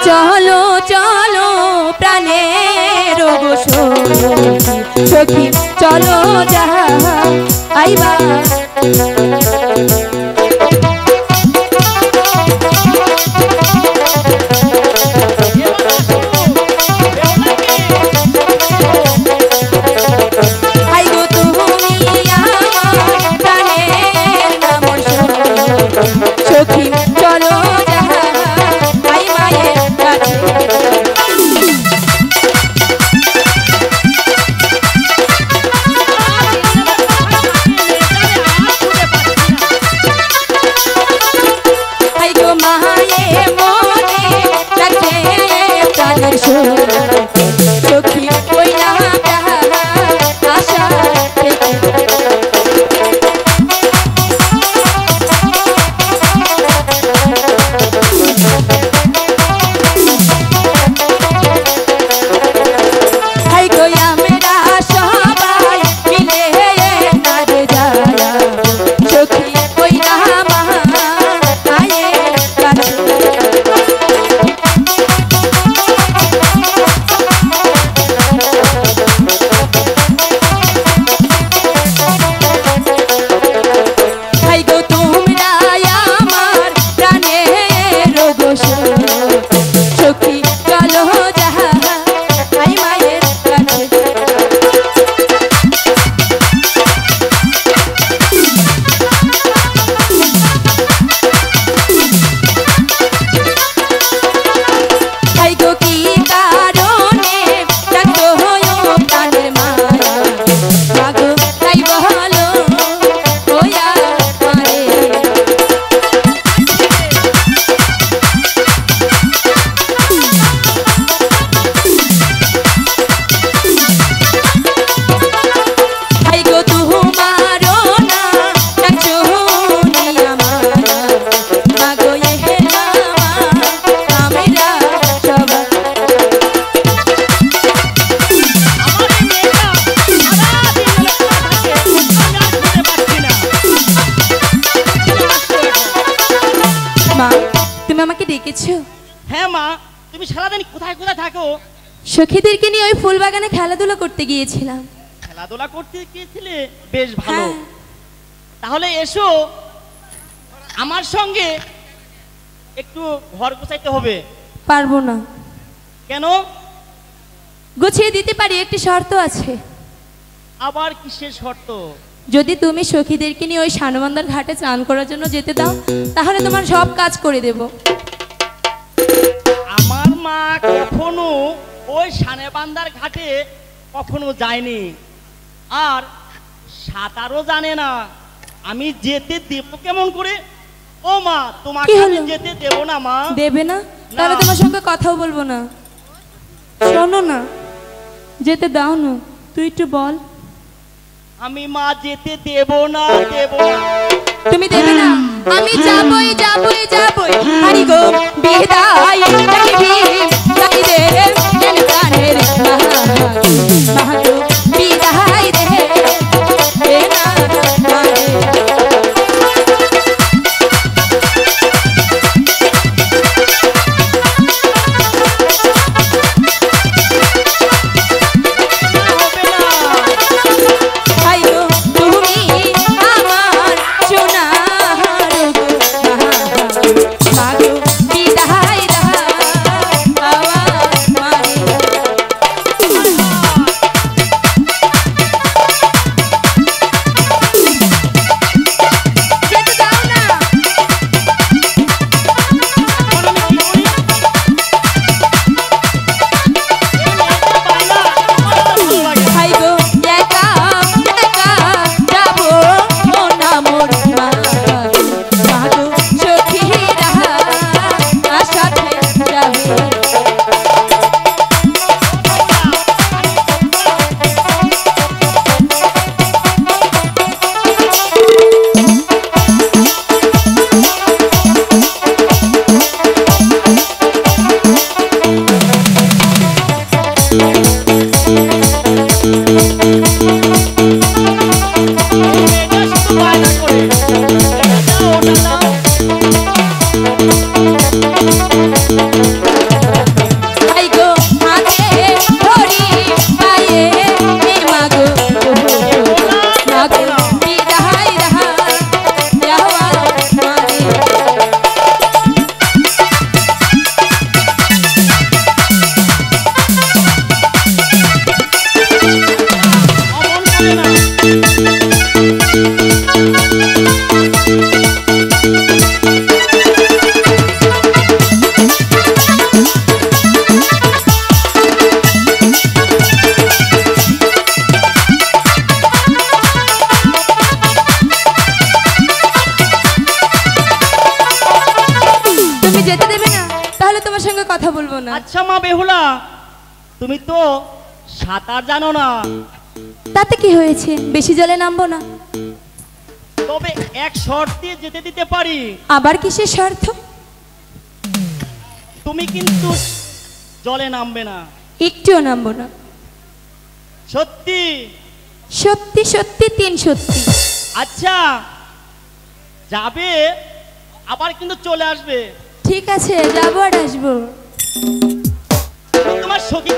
চলো চলো প্রাণের গো সখী চলো যাহা আইবা সখী কইলা আশা হাই কইয়া মেরা সবাই মিলে নারে যায় সখী কইলা মায়ের কাছে সখীদেরকে নিয়ে ওই ফুল বাগানে খেলাধুলা করতে গিয়েছিলাম। খেলাধুলা করতে গিয়েছিলে, বেশ ভালো। তাহলে এসো আমার সঙ্গে, একটু ঘর গোছাইতে হবে। পারবো না। কেন? গুছিয়ে দিতে পারি, একটি শর্ত আছে। আবার কিসের শর্ত? যদি তুমি সখীদেরকে নিয়ে ওই সানবান্দার ঘাটে স্নান করার জন্য যেতে দাও, তাহলে তোমার সব কাজ করে দেব। আমার মা কখনো ওই সানেবান্দার ঘাটে কখনো যায়নি, আর সাঁতারও জানে না। আমি যেতে দেব কেমন করে? ও মা, তোমাকে আমি যেতে দেব না। মা দেবে না? তাহলে তোমার সঙ্গে কথাও বলবো না। শোনো না, যেতে দাও না, তুই একটু বল। আমি মা যেতে দেব না, দেব না। তুমি দেবে না? আমি যাবই যাবই যাবই। হারি গো বিদায় তাই রে যেন প্রাণের মাগো বিদায় রে না মানে আচ্ছা মা বেহুলা, তুমি তো সাঁতার জানো না, তাতে কি হয়েছে, বেশি জলে নামবো না। তবে এক শর্তে যেতে দিতে পারি। আবার কিসের স্বার্থ? তুমি কিন্তু জলে নামবে না। একটুও নামবো না। সত্যি? সত্যি সত্যি, 3 সত্যি। আচ্ছা যাবে, আবার কিন্তু চলে আসবে। ঠিক আছে, যাবো আর আসবো। তোমার সখী